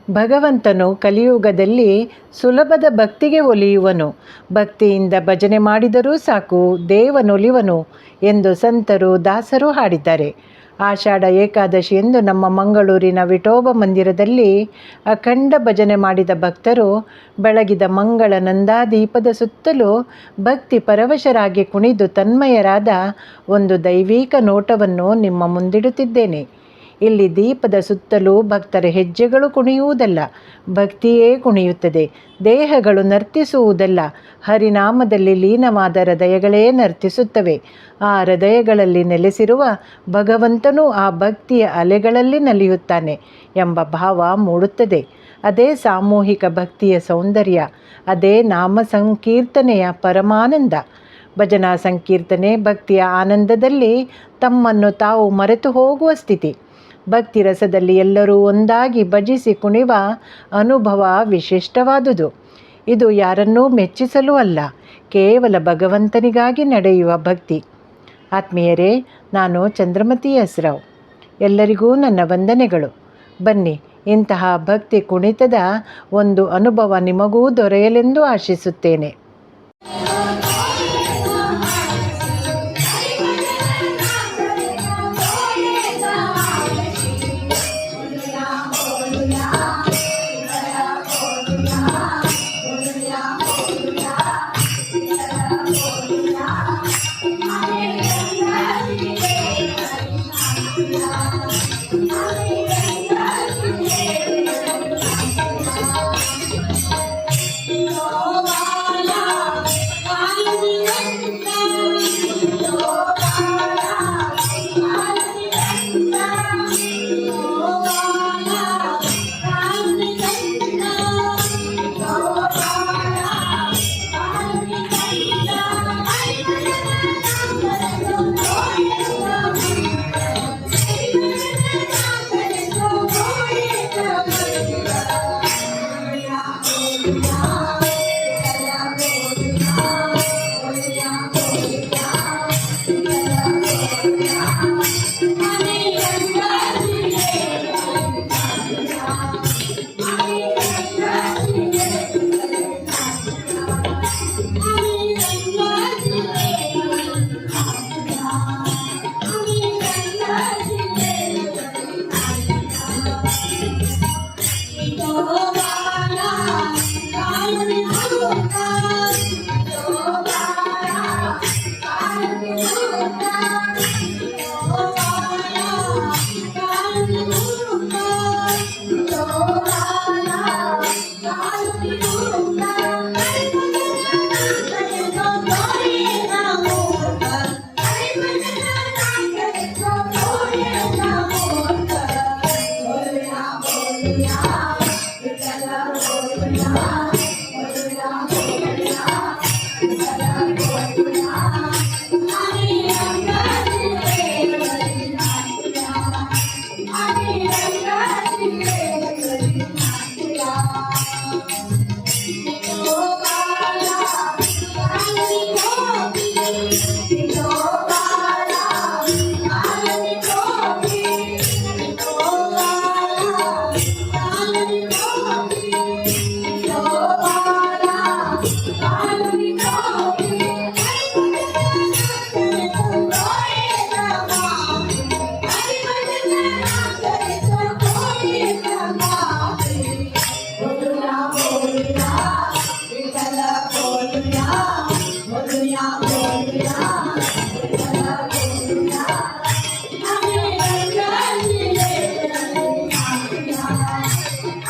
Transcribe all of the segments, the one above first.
ಭಗವಂತನು ಕಲಿಯುಗದಲ್ಲಿ ಸುಲಭದ ಭಕ್ತಿಗೆ ಒಲಿಯುವನು. ಭಕ್ತಿಯಿಂದ ಭಜನೆ ಮಾಡಿದರೂ ಸಾಕು ದೇವನೊಲಿವನು ಎಂದು ಸಂತರು ದಾಸರು ಹಾಡಿದ್ದಾರೆ. ಆಷಾಢ ಏಕಾದಶಿಯಂದು ನಮ್ಮ ಮಂಗಳೂರಿನ ವಿಠೋಬ ಮಂದಿರದಲ್ಲಿ ಅಖಂಡ ಭಜನೆ ಮಾಡಿದ ಭಕ್ತರು ಬೆಳಗಿದ ಮಂಗಳ ನಂದಾದೀಪದ ಸುತ್ತಲೂ ಭಕ್ತಿ ಪರವಶರಾಗಿ ಕುಣಿದು ತನ್ಮಯರಾದ ಒಂದು ದೈವಿಕ ನೋಟವನ್ನು ನಿಮ್ಮ ಮುಂದಿಡುತ್ತಿದ್ದೇನೆ. ಇಲ್ಲಿ ದೀಪದ ಸುತ್ತಲೂ ಭಕ್ತರ ಹೆಜ್ಜೆಗಳು ಕುಣಿಯುವುದಲ್ಲ, ಭಕ್ತಿಯೇ ಕುಣಿಯುತ್ತದೆ. ದೇಹಗಳು ನರ್ತಿಸುವುದಲ್ಲ, ಹರಿನಾಮದಲ್ಲಿ ಲೀನವಾದ ಹೃದಯಗಳೇ ನರ್ತಿಸುತ್ತವೆ. ಆ ಹೃದಯಗಳಲ್ಲಿ ನೆಲೆಸಿರುವ ಭಗವಂತನು ಆ ಭಕ್ತಿಯ ಅಲೆಗಳಲ್ಲಿ ನಲಿಯುತ್ತಾನೆ ಎಂಬ ಭಾವ ಮೂಡುತ್ತದೆ. ಅದೇ ಸಾಮೂಹಿಕ ಭಕ್ತಿಯ ಸೌಂದರ್ಯ, ಅದೇ ನಾಮ ಸಂಕೀರ್ತನೆಯ ಪರಮಾನಂದ. ಭಜನಾ ಸಂಕೀರ್ತನೆ ಭಕ್ತಿಯ ಆನಂದದಲ್ಲಿ ತಮ್ಮನ್ನು ತಾವು ಮರೆತು ಹೋಗುವ ಸ್ಥಿತಿ. ಭಕ್ತಿ ರಸದಲ್ಲಿ ಎಲ್ಲರೂ ಒಂದಾಗಿ ಭಜಿಸಿ ಕುಣಿವ ಅನುಭವ ವಿಶಿಷ್ಟವಾದುದು. ಇದು ಯಾರನ್ನೂ ಮೆಚ್ಚಿಸಲು ಅಲ್ಲ, ಕೇವಲ ಭಗವಂತನಿಗಾಗಿ ನಡೆಯುವ ಭಕ್ತಿ. ಆತ್ಮೀಯರೇ, ನಾನು ಚಂದ್ರಮತಿ ಎಸ್ ರಾವ್. ಎಲ್ಲರಿಗೂ ನನ್ನ ವಂದನೆಗಳು. ಬನ್ನಿ, ಇಂತಹ ಭಕ್ತಿ ಕುಣಿತದ ಒಂದು ಅನುಭವ ನಿಮಗೂ ದೊರೆಯಲೆಂದು ಆಶಿಸುತ್ತೇನೆ.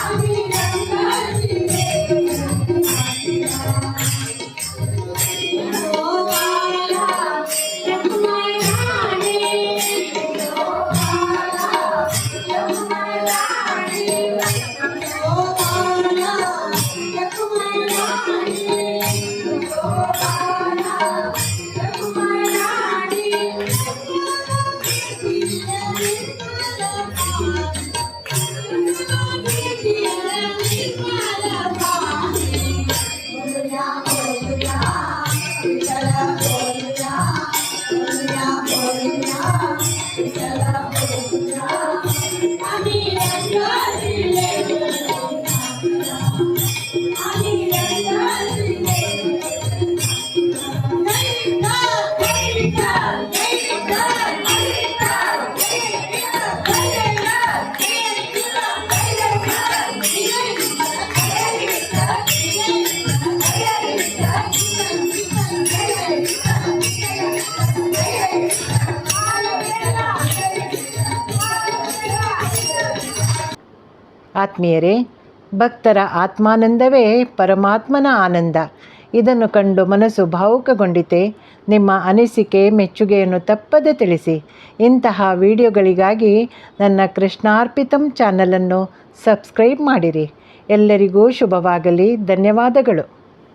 I'm ಆತ್ಮೀಯರೇ, ಭಕ್ತರ ಆತ್ಮಾನಂದವೇ ಪರಮಾತ್ಮನ ಆನಂದ. ಇದನ್ನು ಕಂಡು ಮನಸ್ಸು ಭಾವುಕಗೊಂಡಿತೆ? ನಿಮ್ಮ ಅನಿಸಿಕೆ ಮೆಚ್ಚುಗೆಯನ್ನು ತಪ್ಪದೆ ತಿಳಿಸಿ. ಇಂತಹ ವಿಡಿಯೋಗಳಿಗಾಗಿ ನನ್ನ ಕೃಷ್ಣಾರ್ಪಿತಂ ಚಾನಲನ್ನು ಸಬ್ಸ್ಕ್ರೈಬ್ ಮಾಡಿರಿ. ಎಲ್ಲರಿಗೂ ಶುಭವಾಗಲಿ. ಧನ್ಯವಾದಗಳು.